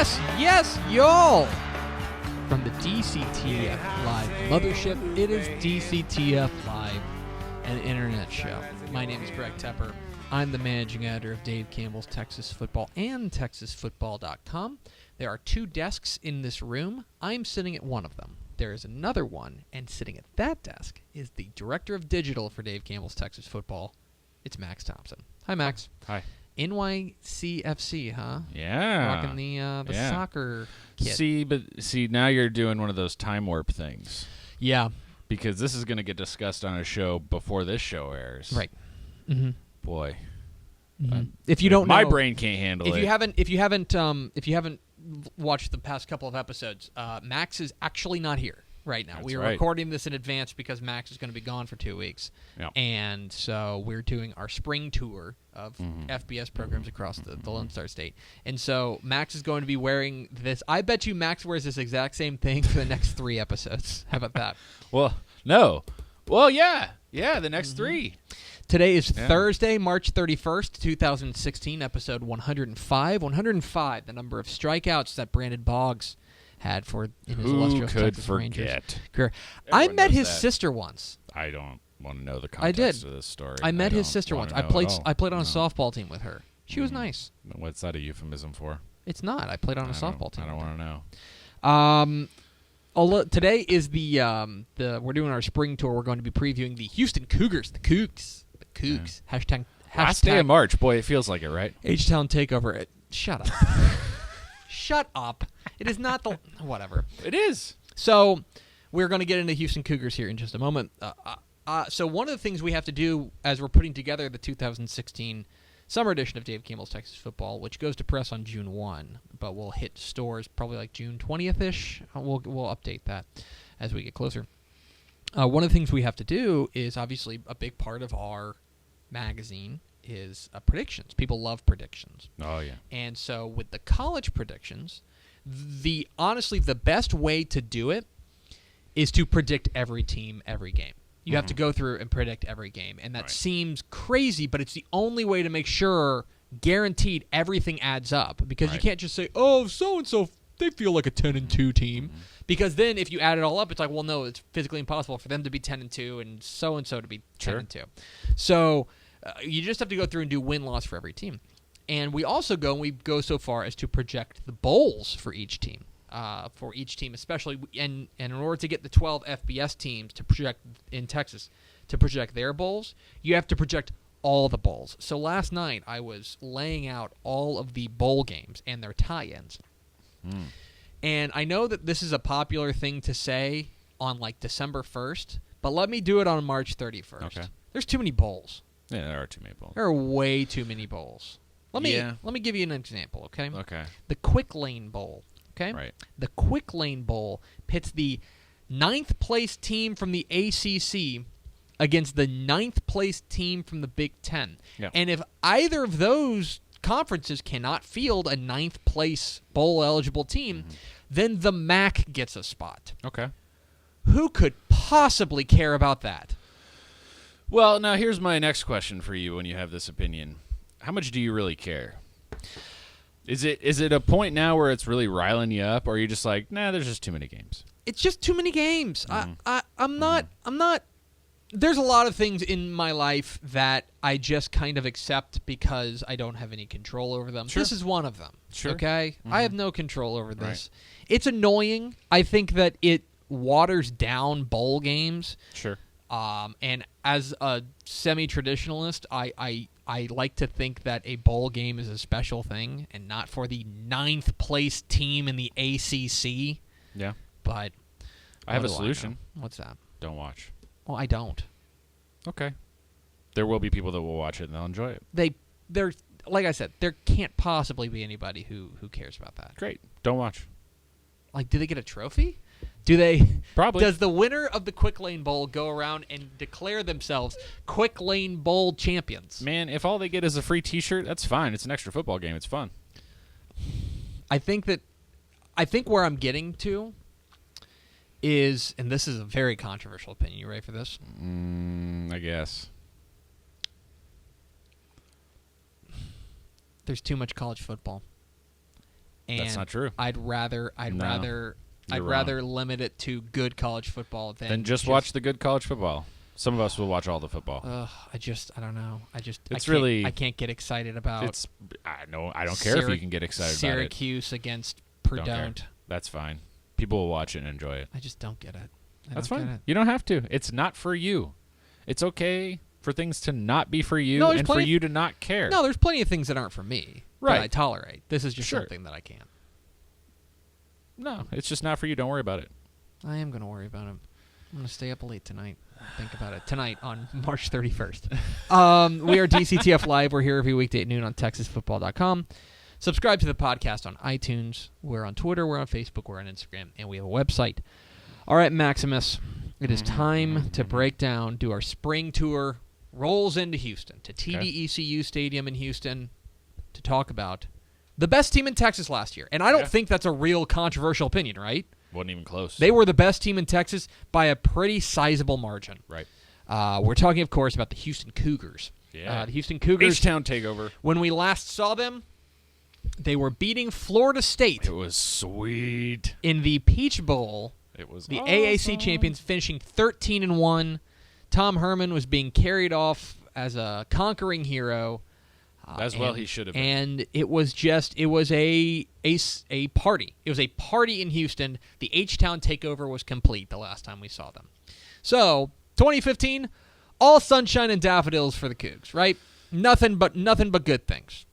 Yes, y'all! From the DCTF Live Mothership, it is DCTF Live, an internet show. My name is Greg Tepper. I'm the managing editor of Dave Campbell's Texas Football and TexasFootball.com. There are two desks in this room. I'm sitting at one of them. There is another one, and sitting at that desk is the director of digital for Dave Campbell's Texas Football. It's Max Thompson. Hi, Max. Hi. NYCFC, huh? Yeah. Rocking the soccer kit. See, now you're doing one of those time warp things. Yeah. Because this is going to get discussed on a show before this show airs. Right. Mm-hmm. Boy. Mm-hmm. If you don't know, my brain can't handle it. If you haven't watched the past couple of episodes, Max is actually not here right now. We are recording this in advance because Max is going to be gone for 2 weeks. Yep. And so we're doing our spring tour of FBS programs across the Lone Star State. And so Max is going to be wearing this. I bet you Max wears this exact same thing for the next 3 episodes. How about that? Well, no. Well, yeah. Yeah, the next 3. Today is Thursday, March 31st, 2016, episode 105. 105, the number of strikeouts that Brandon Boggs had in his illustrious Texas Rangers career. I met his sister once. I don't want to know the context of this story. I met his sister once. I played on a softball team with her. She was nice. What's that a euphemism for? It's not. I played on a softball team. I don't want to know. Today is we're doing our spring tour. We're going to be previewing the Houston Cougars, the Cougs. Yeah. Hashtag last day of March. Boy, it feels like it, right? H-Town takeover. Shut up. Shut up. It is not the whatever. It is. So we're going to get into Houston Cougars here in just a moment. So one of the things we have to do as we're putting together the 2016 summer edition of Dave Campbell's Texas Football, which goes to press on June 1, but will hit stores probably like June 20th-ish. We'll update that as we get closer. One of the things we have to do is obviously a big part of our magazine is predictions. People love predictions. Oh, yeah. And so with the college predictions, honestly, the best way to do it is to predict every team, every game. You have to go through and predict every game. And that seems crazy, but it's the only way to make sure, guaranteed, everything adds up. Because you can't just say, oh, so-and-so, they feel like a 10-2 team. Because then if you add it all up, it's like, well, no, it's physically impossible for them to be 10-2 and so-and-so to be 10-2. So you just have to go through and do win-loss for every team. And we also go so far as to project the bowls for each team. Especially, and in order to get the 12 FBS teams to project in Texas, to project their bowls, you have to project all the bowls. So last night, I was laying out all of the bowl games and their tie-ins. And I know that this is a popular thing to say on, like, December 1st, but let me do it on March 31st. Okay. There's too many bowls. Yeah, there are too many bowls. There are way too many bowls. Let me give you an example, okay? Okay. The Quick Lane Bowl, okay? Right. The Quick Lane Bowl pits the 9th place team from the ACC against the 9th place team from the Big Ten. Yeah. And if either of those conferences cannot field a 9th place bowl-eligible team, then the MAC gets a spot. Okay. Who could possibly care about that? Well, now here's my next question for you when you have this opinion. How much do you really care? Is it a point now where it's really riling you up, or are you just like, nah, there's just too many games? It's just too many games. I'm not. There's a lot of things in my life that I just kind of accept because I don't have any control over them. Sure. This is one of them. Sure. Okay? I have no control over this. Right. It's annoying. I think that it waters down bowl games. Sure. And as a semi-traditionalist, I like to think that a bowl game is a special thing and not for the 9th place team in the ACC. Yeah. But I have a solution. What's that? Don't watch. Well, I don't. Okay. There will be people that will watch it and they'll enjoy it. They're like I said, there can't possibly be anybody who cares about that. Great. Don't watch. Like, do they get a trophy? Do they? Probably. Does the winner of the Quick Lane Bowl go around and declare themselves Quick Lane Bowl champions? Man, if all they get is a free T-shirt, that's fine. It's an extra football game. It's fun. I think where I'm getting to is, and this is a very controversial opinion. You ready for this? I guess. There's too much college football. And That's not true. I'd rather limit it to good college football than just watch the good college football. Some of us will watch all the football. I don't know. I can't get excited about. I don't care if you can get excited about it. Syracuse against Purdue. Don't. That's fine. People will watch it and enjoy it. I just don't get it. That's fine. You don't have to. It's not for you. It's okay for things to not be for you and for you to not care. No, there's plenty of things that aren't for me that I tolerate. This is just something that I can't. No, it's just not for you. Don't worry about it. I am going to worry about it. I'm going to stay up late tonight. Think about it. Tonight on March 31st. We are DCTF Live. We're here every weekday at noon on TexasFootball.com. Subscribe to the podcast on iTunes. We're on Twitter. We're on Facebook. We're on Instagram. And we have a website. All right, Maximus. It is time to break down, do our spring tour, rolls into Houston, to TDECU Stadium in Houston, to talk about the best team in Texas last year. And I don't think that's a real controversial opinion, right? Wasn't even close. They were the best team in Texas by a pretty sizable margin. Right. We're talking, of course, about the Houston Cougars. Yeah. The Houston Cougars. H-Town takeover. When we last saw them, they were beating Florida State. It was sweet. In the Peach Bowl. It was the awesome. AAC champions, finishing 13-1. Tom Herman was being carried off as a conquering hero. As well he should have been. And it was a party. It was a party in Houston. The H-Town takeover was complete the last time we saw them. So, 2015, all sunshine and daffodils for the Cougs, right? Nothing but good things.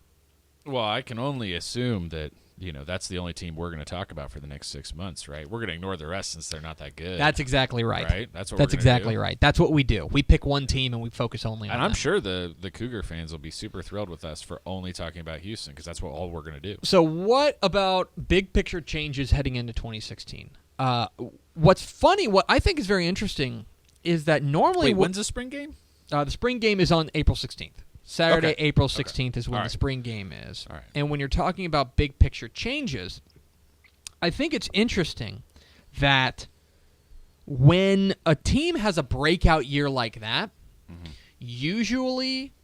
Well, I can only assume that, that's the only team we're going to talk about for the next 6 months, right? We're going to ignore the rest since they're not that good. That's exactly right. Right? That's exactly right. That's what we do. We pick one team and we focus only on And I'm them. sure the Cougar fans will be super thrilled with us for only talking about Houston because that's all we're going to do. So what about big picture changes heading into 2016? What's funny, what I think is very interesting, is that normally... Wait, when's the spring game? The spring game is on April 16th. Saturday, Okay. April 16th is when the spring game is. All right. And when you're talking about big picture changes, I think it's interesting that when a team has a breakout year like that, usually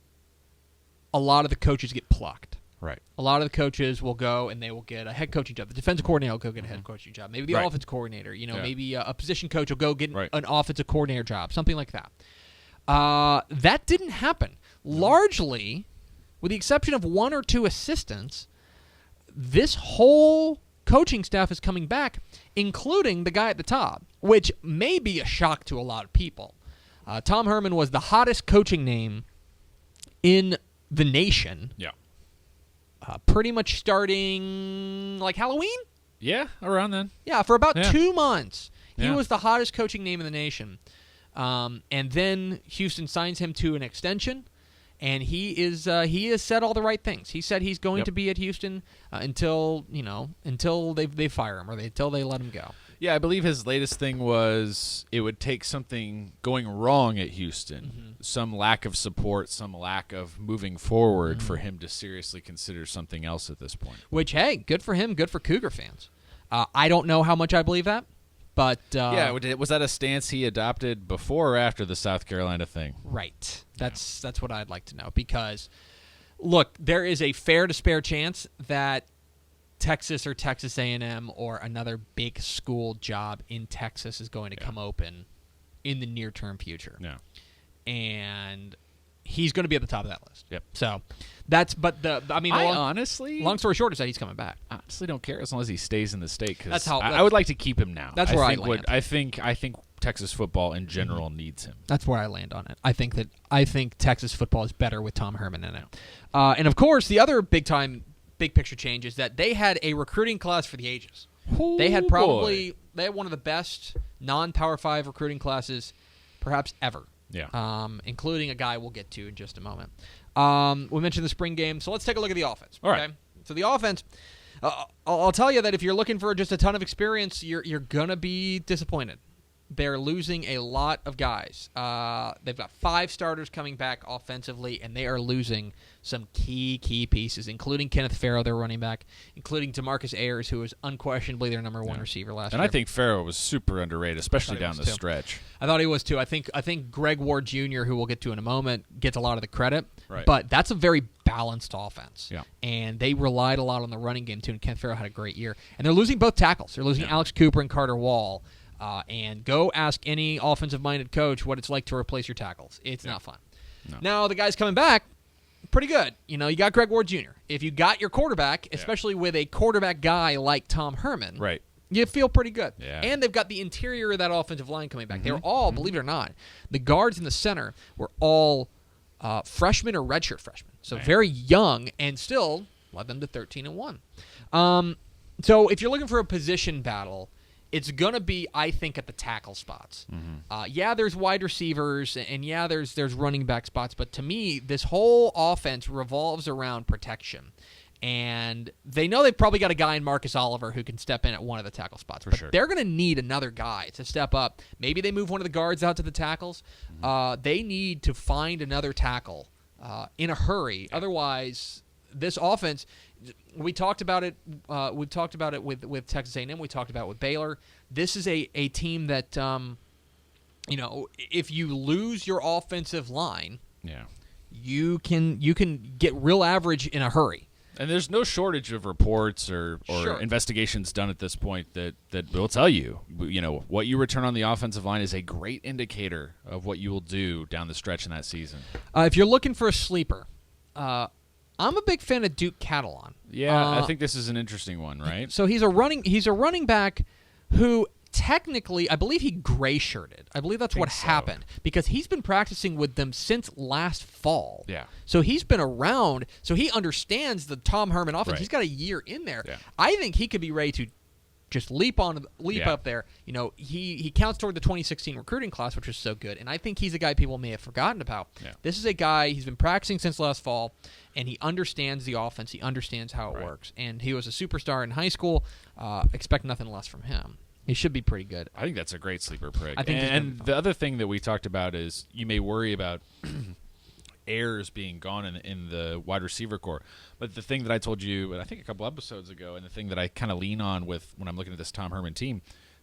a lot of the coaches get plucked. Right. A lot of the coaches will go and they will get a head coaching job. The defensive coordinator will go get a head coaching job. Maybe the offensive coordinator. Maybe a position coach will go get an offensive coordinator job, something like that. That didn't happen. Largely, with the exception of one or two assistants, this whole coaching staff is coming back, including the guy at the top, which may be a shock to a lot of people. Tom Herman was the hottest coaching name in the nation. Yeah. Pretty much starting like Halloween? Yeah, around then. Yeah, for about 2 months. He Yeah. was the hottest coaching name in the nation. And then Houston signs him to an extension, and he has said all the right things. He said he's going to be at Houston until they fire him or until they let him go. Yeah, I believe his latest thing was it would take something going wrong at Houston, some lack of support, some lack of moving forward for him to seriously consider something else at this point. Which, hey, good for him, good for Cougar fans. I don't know how much I believe that. But was that a stance he adopted before or after the South Carolina thing? Right. That's what I'd like to know. Because, look, there is a fair to spare chance that Texas or Texas A&M or another big school job in Texas is going to come open in the near-term future. Yeah. And he's going to be at the top of that list. Yep. So honestly, long story short is that he's coming back. I honestly don't care as long as he stays in the state because That's I would like to keep him now. That's where I land. I think Texas football in general needs him. That's where I land on it. I think Texas football is better with Tom Herman in it. And of course, the other big picture change is that they had a recruiting class for the ages. They had one of the best non-Power 5 recruiting classes perhaps ever. Yeah. Including a guy we'll get to in just a moment. We mentioned the spring game, so let's take a look at the offense. All right. So the offense, I'll tell you that if you're looking for just a ton of experience, you're gonna be disappointed. they're losing a lot of guys. They've got 5 starters coming back offensively, and they are losing some key pieces, including Kenneth Farrow, their running back, including DeMarcus Ayers, who was unquestionably their number 1 receiver last year. And I think Farrow was super underrated, especially down the stretch. I thought he was too. I think Greg Ward Jr., who we'll get to in a moment, gets a lot of the credit. Right. But that's a very balanced offense. Yeah. And they relied a lot on the running game, too, and Kenneth Farrow had a great year. And they're losing both tackles. They're losing Alex Cooper and Carter Wall. And go ask any offensive-minded coach what it's like to replace your tackles. It's not fun. No. Now, the guys coming back, pretty good. You got Greg Ward Jr. If you got your quarterback, especially with a quarterback guy like Tom Herman, right, you feel pretty good. Yeah. And they've got the interior of that offensive line coming back. They were all, believe it or not, the guards in the center were all freshmen or redshirt freshmen. So very young, and still led them to 13-1. So if you're looking for a position battle, it's going to be, I think, at the tackle spots. There's wide receivers, and there's running back spots, but to me, this whole offense revolves around protection. And they know they've probably got a guy in Marcus Oliver who can step in at one of the tackle spots. But they're going to need another guy to step up. Maybe they move one of the guards out to the tackles. They need to find another tackle in a hurry. Otherwise, this offense... We talked about it. We talked about it with Texas A&M. We talked about it with Baylor. This is a team that, if you lose your offensive line, you can get real average in a hurry. And there's no shortage of reports or investigations done at this point that will tell you, what you return on the offensive line is a great indicator of what you will do down the stretch in that season. If you're looking for a sleeper, I'm a big fan of Duke Catalon. Yeah, I think this is an interesting one, right? So he's a running back who technically, I believe he gray-shirted. I believe that's what happened because he's been practicing with them since last fall. Yeah. So he's been around. So he understands the Tom Herman offense. Right. He's got a year in there. Yeah. I think he could be ready to just leap up there. He counts toward the 2016 recruiting class, which was so good, and I think he's a guy people may have forgotten about. Yeah. This is a guy, he's been practicing since last fall, and he understands the offense. He understands how it works, and he was a superstar in high school. Expect nothing less from him. He should be pretty good. I think that's a great sleeper pick. I think and the other thing that we talked about is you may worry about Ayers being gone in the wide receiver core. But the thing that I told you, I think a couple episodes ago, and the thing that I kind of lean on with when I'm looking at this Tom Herman team,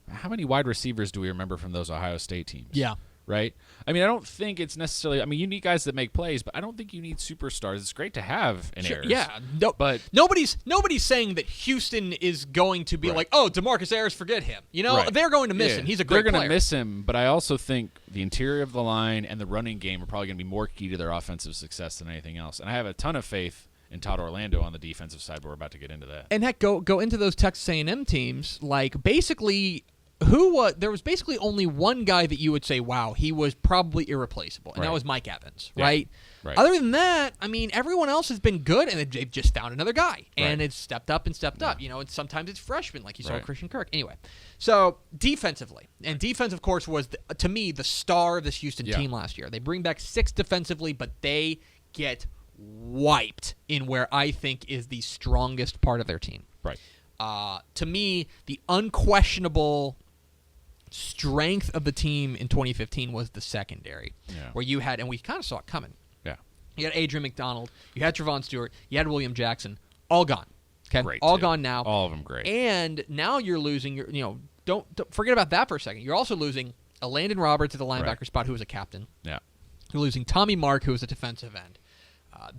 how many wide receivers do we remember from those Ohio State teams? Yeah. Right? I mean, I don't think it's necessarily – I mean, you need guys that make plays, but I don't think you need superstars. It's great to have an Ayers. Yeah. But nobody's saying that Houston is going to be like, oh, DeMarcus Ayers, forget him. They're going to miss him. He's a great player. They're going to miss him, but I also think the interior of the line and the running game are probably going to be more key to their offensive success than anything else. And I have a ton of faith in Todd Orlando on the defensive side, but we're about to get into that. And heck, go into those Texas A&M teams, like basically – there was basically only one guy that you would say, wow, he was probably irreplaceable, and that was Mike Evans, right? Other than that, I mean, everyone else has been good, and they've just found another guy, and it's stepped up and stepped up. And sometimes it's freshmen, like you saw Christian Kirk. Anyway, so defensively, and defense, of course, was, to me, the star of this Houston team last year. They bring back 6 defensively, but they get wiped in where I think is the strongest part of their team. Right. To me, the unquestionable strength of the team in 2015 was the secondary, where you had, and we kind of saw it coming. Yeah, you had Adrian McDonald, you had Trevon Stewart, you had William Jackson, all gone. Okay, great all too. Gone now. All of them great. And now you're losing your, don't forget about that for a second. You're also losing a Landon Roberts at the linebacker spot, who was a captain. Yeah, you're losing Tommy Mark, who was a defensive end.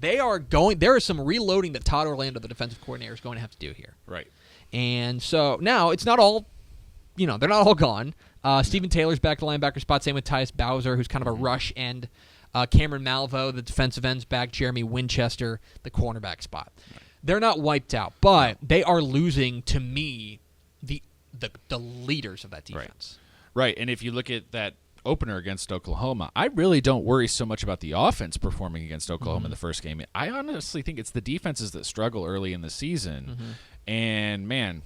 There is some reloading that Todd Orlando, the defensive coordinator, is going to have to do here. Right. And so now it's not all. They're not all gone. Stephen Taylor's back to linebacker spot. Same with Tyus Bowser, who's kind of a rush end. Cameron Malvo, the defensive end's back. Jeremy Winchester, the cornerback spot. Right. They're not wiped out, but they are losing, to me, the leaders of that defense. Right. And if you look at that opener against Oklahoma, I really don't worry so much about the offense performing against Oklahoma in the first game. I honestly think it's the defenses that struggle early in the season. And, man,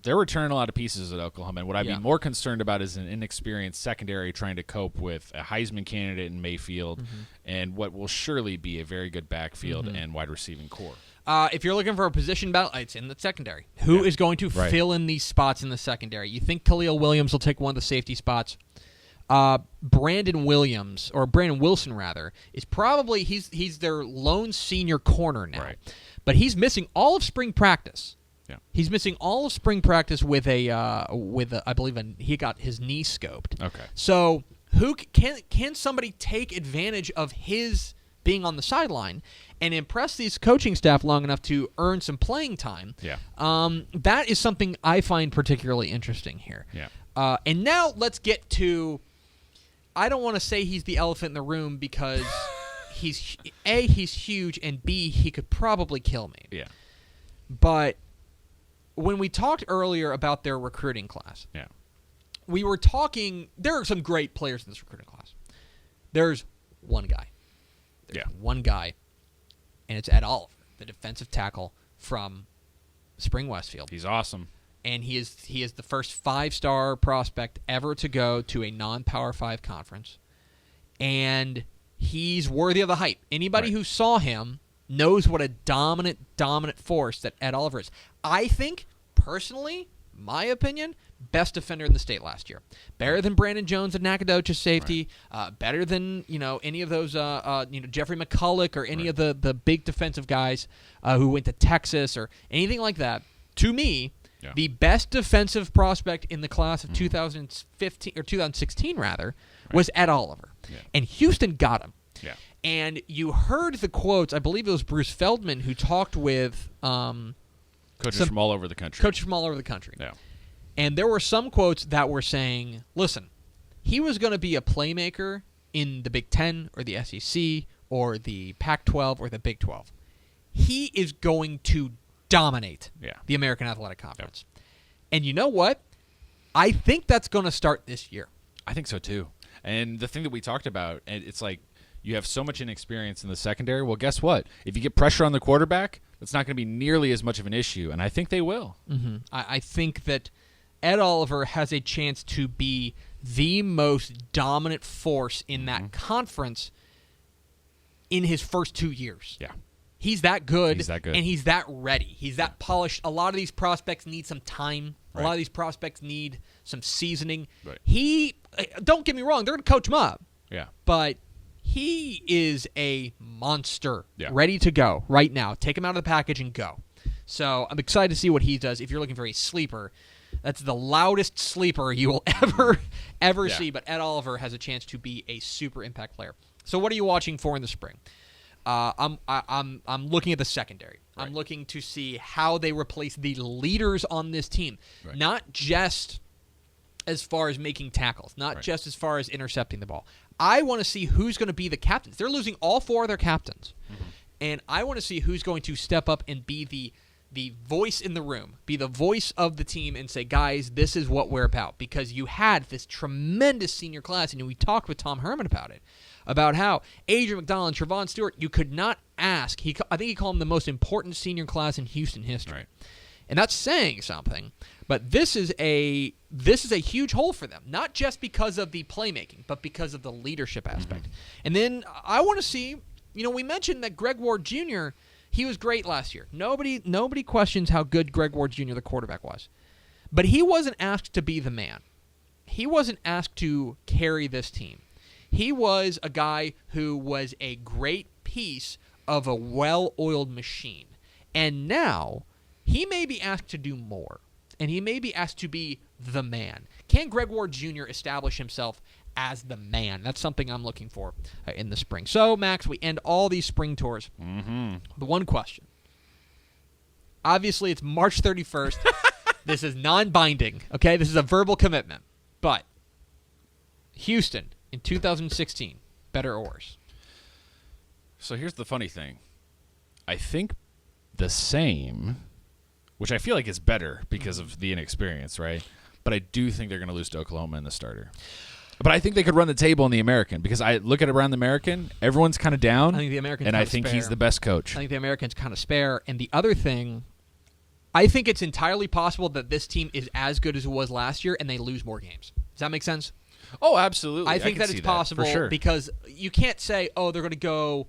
they're returning a lot of pieces at Oklahoma. And what I'd be more concerned about is an inexperienced secondary trying to cope with a Heisman candidate in Mayfield and what will surely be a very good backfield and wide receiving core. If you're looking for a position battle, it's in the secondary. Who is going to fill in these spots in the secondary? You think Khalil Williams will take one of the safety spots? Brandon Wilson rather, is probably he's their lone senior corner now. Right. But he's missing all of spring practice. Yeah. He's missing all of spring practice with I believe he got his knee scoped. Okay. So who can somebody take advantage of his being on the sideline and impress these coaching staff long enough to earn some playing time? Yeah. That is something I find particularly interesting here. Yeah. And now let's get to, I don't want to say he's the elephant in the room because he's huge, and B, he could probably kill me. Yeah. But when we talked earlier about their recruiting class, yeah, we were talking, there are some great players in this recruiting class. There's one guy. One guy, and it's Ed Oliver, the defensive tackle from Spring Westfield. He's awesome. And he is the first 5-star prospect ever to go to a non-Power 5 conference. And he's worthy of the hype. Anybody who saw him knows what a dominant force that Ed Oliver is. I think, personally, my opinion, best defender in the state last year. Better than Brandon Jones at Nacogdoches safety. Better than any of those Jeffrey McCulloch or any of the big defensive guys who went to Texas or anything like that. To me, the best defensive prospect in the class of 2015 or 2016 rather was Ed Oliver, and Houston got him. Yeah. And you heard the quotes. I believe it was Bruce Feldman who talked with coaches from all over the country. Yeah. And there were some quotes that were saying, listen, he was going to be a playmaker in the Big Ten or the SEC or the Pac-12 or the Big 12. He is going to dominate the American Athletic Conference. Yep. And you know what? I think that's going to start this year. I think so too. And the thing that we talked about, and it's like you have so much inexperience in the secondary. Well, guess what? If you get pressure on the quarterback, it's not going to be nearly as much of an issue, and I think they will. Mm-hmm. I think that Ed Oliver has a chance to be the most dominant force in that conference in his first 2 years. Yeah. He's that good. And he's that ready. He's that polished. A lot of these prospects need some time. A lot of these prospects need some seasoning. Right. Don't get me wrong, they're going to coach him up. Yeah. But he is a monster, ready to go right now. Take him out of the package and go. So I'm excited to see what he does. If you're looking for a sleeper, that's the loudest sleeper you will ever see. But Ed Oliver has a chance to be a super impact player. So what are you watching for in the spring? I'm looking at the secondary. I'm looking to see how they replace the leaders on this team, not just as far as making tackles, not just as far as intercepting the ball. I want to see who's going to be the captains. They're losing all 4 of their captains, and I want to see who's going to step up and be the voice in the room, be the voice of the team, and say, guys, this is what we're about. Because you had this tremendous senior class, and we talked with Tom Herman about it, about how Adrian McDonald and Trevon Stewart, you could not ask. I think he called them the most important senior class in Houston history. Right. And that's saying something. But this is a huge hole for them, not just because of the playmaking, but because of the leadership aspect. And then I want to see, we mentioned that Greg Ward Jr., he was great last year. Nobody questions how good Greg Ward Jr., the quarterback, was. But he wasn't asked to be the man. He wasn't asked to carry this team. He was a guy who was a great piece of a well-oiled machine. And now he may be asked to do more. And he may be asked to be the man. Can Greg Ward Jr. establish himself as the man? That's something I'm looking for in the spring. So, Max, we end all these spring tours. The one question. Obviously, it's March 31st. This is non-binding, okay? This is a verbal commitment. But Houston in 2016, better or worse? So here's the funny thing. I think the same, which I feel like is better because of the inexperience, right? But I do think they're going to lose to Oklahoma in the starter. But I think they could run the table in the American because I look at around the American, everyone's kind of down. I think the American's and kind I of think spare. He's the best coach. I think the American's kind of spare. And the other thing, I think it's entirely possible that this team is as good as it was last year and they lose more games. Does that make sense? Oh, absolutely. I think that it's possible for sure. because you can't say, oh, they're going to go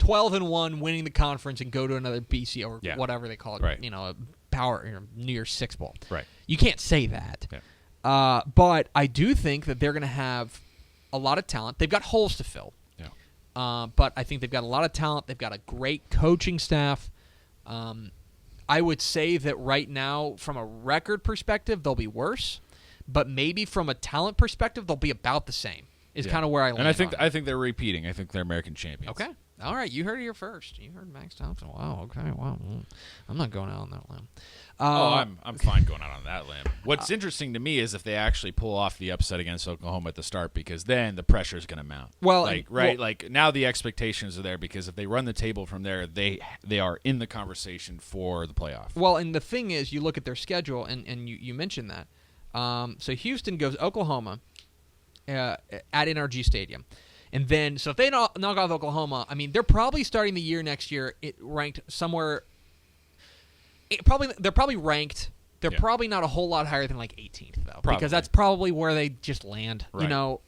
12-1, winning the conference, and go to another BC or whatever they call it, right. a power New Year's Six Bowl. Right. You can't say that. Yeah. But I do think that they're going to have a lot of talent. They've got holes to fill. Yeah. But I think they've got a lot of talent. They've got a great coaching staff. I would say that right now, from a record perspective, they'll be worse. But maybe from a talent perspective, they'll be about the same. Is kind of where I land. And I think they're repeating. I think they're American champions. Okay. All right. You heard it here first. You heard Max Thompson. Wow. Okay. Wow. I'm not going out on that limb. I'm fine going out on that limb. What's interesting to me is if they actually pull off the upset against Oklahoma at the start, because then the pressure is going to mount. Well, like now the expectations are there because if they run the table from there, they are in the conversation for the playoff. Well, and the thing is, you look at their schedule, and you mentioned that. So Houston goes Oklahoma at NRG Stadium. And then, so if they knock off Oklahoma, I mean, they're probably starting the year next year ranked somewhere. They're probably ranked. They're probably not a whole lot higher than like 18th though, because that's probably where they just land. Right.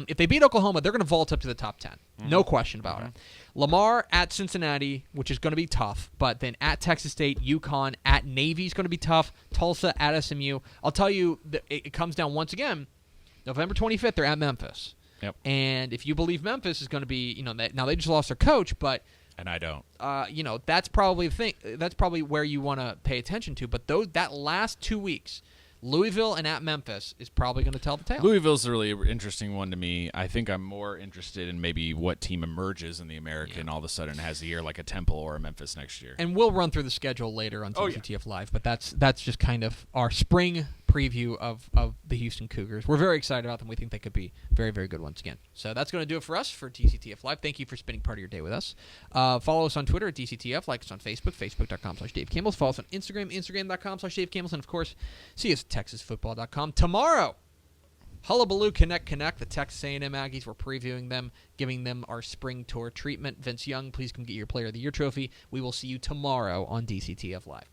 If they beat Oklahoma, they're going to vault up to the top 10, no question about it. Lamar at Cincinnati, which is going to be tough, but then at Texas State, UConn, at Navy is going to be tough. Tulsa at SMU. I'll tell you, it comes down once again. November 25th, they're at Memphis. Yep. And if you believe Memphis is going to be, now they just lost their coach, but and I don't. That's probably the thing. That's probably where you want to pay attention to. But that last 2 weeks, Louisville and at Memphis is probably going to tell the tale. Louisville's a really interesting one to me. I think I'm more interested in maybe what team emerges in the American all of a sudden has a year like a Temple or a Memphis next year. And we'll run through the schedule later on DCTF Live, but that's just kind of our spring preview of the Houston Cougars. We're very excited about them. We think they could be very, very good once again. So that's going to do it for us for DCTF Live. Thank you for spending part of your day with us. Follow us on Twitter at DCTF. Like us on Facebook, facebook.com/Dave Campbell. Follow us on Instagram, instagram.com/Dave Campbell. And, of course, see us at TexasFootball.com. Tomorrow, Hullabaloo Connect. The Texas A&M Aggies. We're previewing them, giving them our spring tour treatment. Vince Young, please come get your Player of the Year trophy. We will see you tomorrow on DCTF Live.